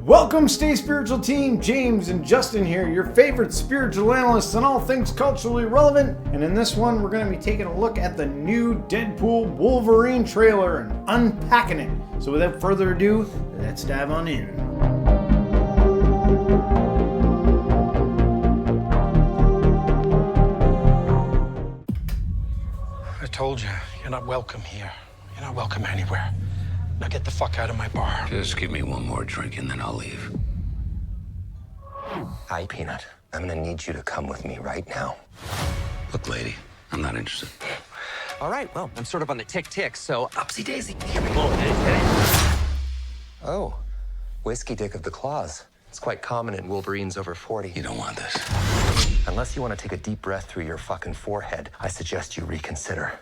Welcome, Stay Spiritual team. James and Justin here, your favorite spiritual analysts on all things culturally relevant. And in this one, we're going to be taking a look at the new Deadpool Wolverine trailer and unpacking it. So without further ado, let's dive on in. I told you, you're not welcome here. You're not welcome anywhere. Now get the fuck out of my bar. Just give me one more drink and then I'll leave. Hi, Peanut. I'm gonna need you to come with me right now. Look, lady, I'm not interested. All right, well, I'm sort of on the tick-tick, so upsy daisy. Here we go. Oh, whiskey dick of the claws. It's quite common in Wolverines over 40. You don't want this. Unless you want to take a deep breath through your fucking forehead, I suggest you reconsider.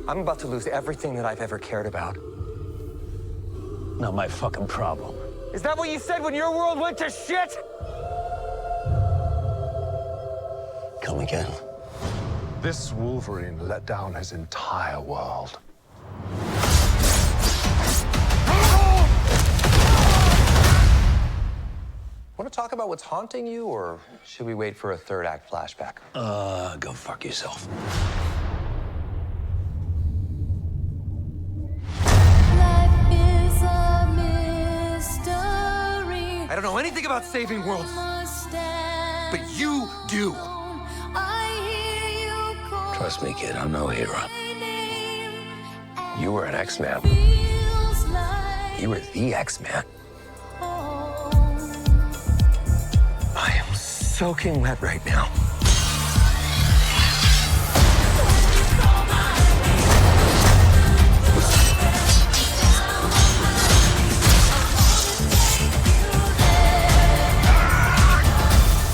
I'm about to lose everything that I've ever cared about. Not my fucking problem. Is that what you said when your world went to shit? Come again. This Wolverine let down his entire world. Want to talk about what's haunting you, or should we wait for a third act flashback? Go fuck yourself. I don't know anything about saving worlds, but you do. Trust me, kid, I'm no hero. You were an X-Man. You were the X-Man. I am soaking wet right now.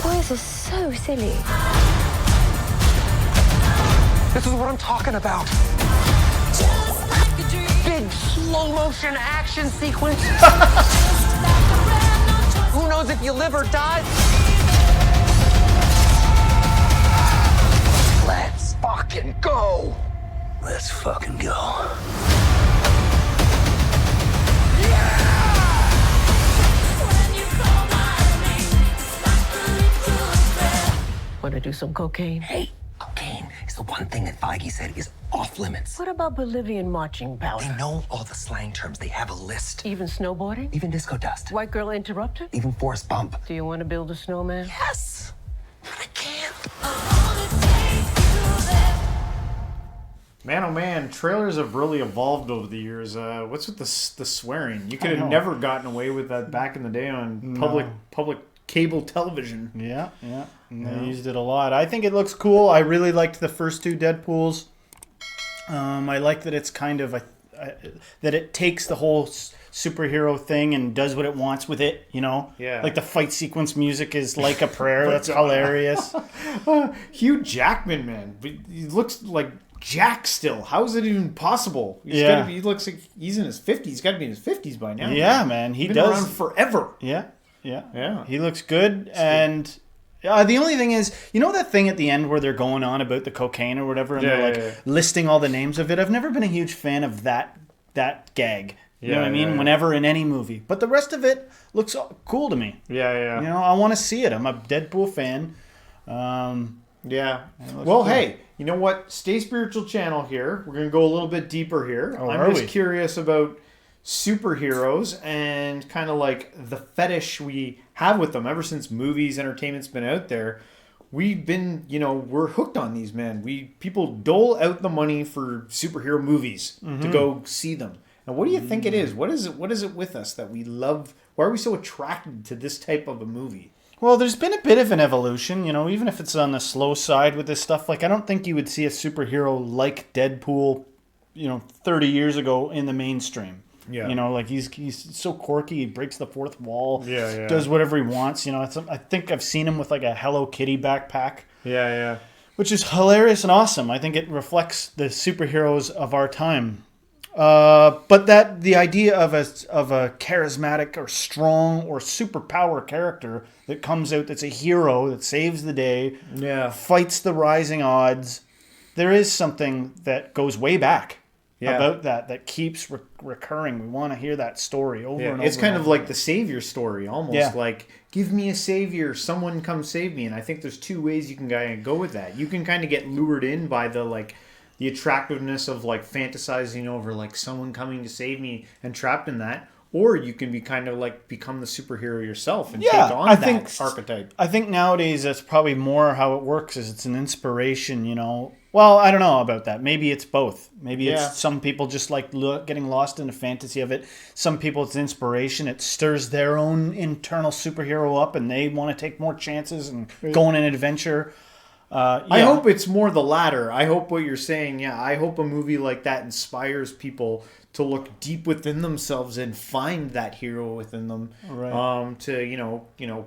Boys are so silly. This is what I'm talking about. Big slow motion action sequence. Who knows if you live or die? Let's fucking go. Let's fucking go. Want to do some cocaine? Hey, cocaine is the one thing that Feige said is off limits. What about Bolivian marching They powder? know all the slang terms. They have a list. Even snowboarding? Even disco dust. White girl interrupted? Even Forrest Bump. Do you want to build a snowman? Yes, but I can't. Man, oh man, trailers have really evolved over the years. What's with the swearing? You could have never gotten away with that back in the day on public cable television. Yeah. They used it a lot. I think it looks cool. I really liked the first two Deadpools. I like that it's kind of that it takes the whole superhero thing and does what it wants with it, you know? Yeah. Like the fight sequence music is like a prayer. That's hilarious. Hugh Jackman, man. He looks like Jack still. How is it even possible? He looks like he's in his 50s. He's got to be in his 50s by now. Yeah, man. He He's been does. around forever. Yeah. He looks good. And the only thing is, you know that thing at the end where they're going on about the cocaine or whatever, and they're listing all the names of it? I've never been a huge fan of that gag. You know what I mean? Whenever in any movie. But the rest of it looks cool to me. Yeah. You know, I want to see it. I'm a Deadpool fan. Well, hey, you know what? Stay Spiritual channel here. We're going to go a little bit deeper here. I'm just curious about superheroes and kind of like the fetish we have with them ever since movies, entertainment's been out there. We've been, we're hooked on these, man. People dole out the money for superhero movies to go see them. Now, what do you think it is? What is it with us that we love? Why are we so attracted to this type of a movie? Well, there's been a bit of an evolution, even if it's on the slow side with this stuff. Like, I don't think you would see a superhero like Deadpool, 30 years ago in the mainstream. Yeah. Like he's so quirky. He breaks the fourth wall. Yeah. Does whatever he wants. I think I've seen him with like a Hello Kitty backpack. Yeah. Which is hilarious and awesome. I think it reflects the superheroes of our time. But that the idea of a charismatic or strong or superpower character that comes out that's a hero that saves the day, fights the rising odds, there is something that goes way back Yeah. about that keeps recurring. We want to hear that story over and over. It's kind and of over. like the savior story, almost. Yeah. Like, give me a savior, someone come save me. And I think there's two ways you can kind of go with that. You can kind of get lured in by the attractiveness of like fantasizing over like someone coming to save me and trapped in that. Or you can be kind of like become the superhero yourself and take on that archetype. I think nowadays that's probably more how it works. Is it's an inspiration, you know. Well, I don't know about that. Maybe it's both. Maybe it's some people just like getting lost in the fantasy of it. Some people it's inspiration. It stirs their own internal superhero up, and they want to take more chances and go on an adventure. I hope it's more the latter. I hope what you're saying. Yeah, I hope a movie like that inspires people to look deep within themselves and find that hero within them, Right. To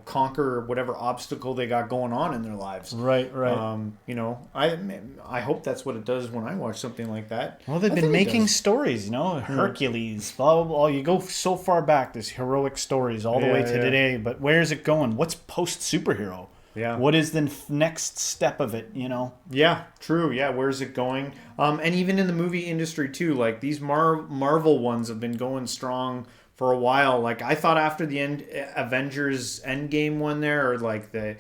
conquer whatever obstacle they got going on in their lives. Right. I hope that's what it does when I watch something like that. Well, they've been making stories, you know, Hercules, blah, blah, blah. You go so far back, there's heroic stories all the way to today. But where is it going? What's post-superhero? Yeah. What is the next step of it, you know? Yeah, true. Yeah, where's it going? And even in the movie industry, too, like these Marvel ones have been going strong for a while. Like, I thought after the Avengers Endgame one there, or like the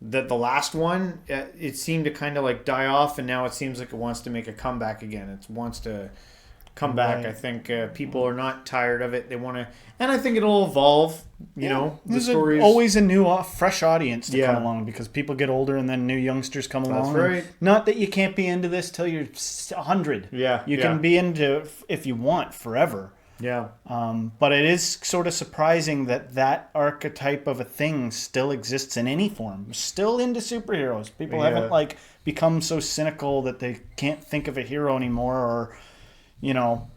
last one, it seemed to kind of like die off, and now it seems like it wants to make a comeback again. It wants to come back. I think people are not tired of it. They want to, and I think it'll evolve. You know, the stories. Always a new, fresh audience to come along because people get older and then new youngsters come along. That's right. Not that you can't be into this till you're 100. Yeah, you can be into it if you want forever. Yeah. But it is sort of surprising that archetype of a thing still exists in any form. We're still into superheroes. People haven't like become so cynical that they can't think of a hero anymore, or you know.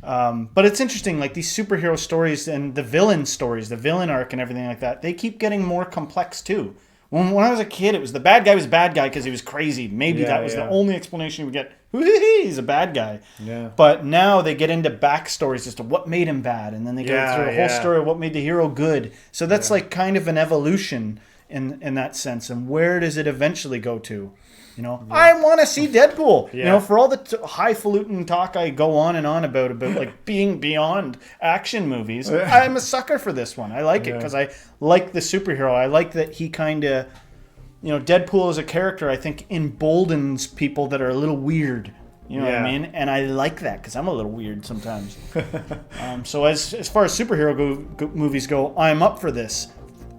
But it's interesting, like these superhero stories and the villain stories, the villain arc and everything like that, they keep getting more complex too. When I was a kid, it was the bad guy was bad guy because he was crazy. Maybe that was the only explanation you would get. He's a bad guy. Yeah. But now they get into backstories as to what made him bad, and then they go through a whole story of what made the hero good. So that's like kind of an evolution in that sense. And where does it eventually go to? You know, I want to see Deadpool. You know, for all the highfalutin talk I go on and on about like being beyond action movies, I'm a sucker for this one. I like it because I like the superhero. I like that he kind of, you know, Deadpool as a character, I think emboldens people that are a little weird. You know what I mean? And I like that because I'm a little weird sometimes. So as far as superhero movies go, I'm up for this.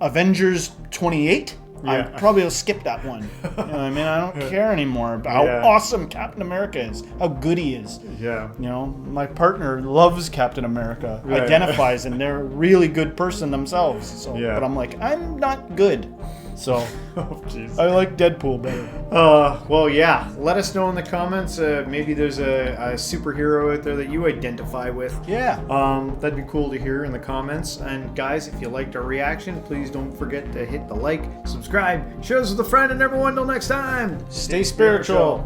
Avengers 28. I probably will skip that one. You know what I mean? I don't care anymore about how awesome Captain America is, how good he is. Yeah. You know, my partner loves Captain America, identifies, and they're a really good person themselves. So, but I'm like, I'm not good. So, I like Deadpool better. Well, yeah. Let us know in the comments. Maybe there's a superhero out there that you identify with. Yeah. That'd be cool to hear in the comments. And guys, if you liked our reaction, please don't forget to hit the like, subscribe, share this with a friend, and everyone. Till next time, Stay spiritual.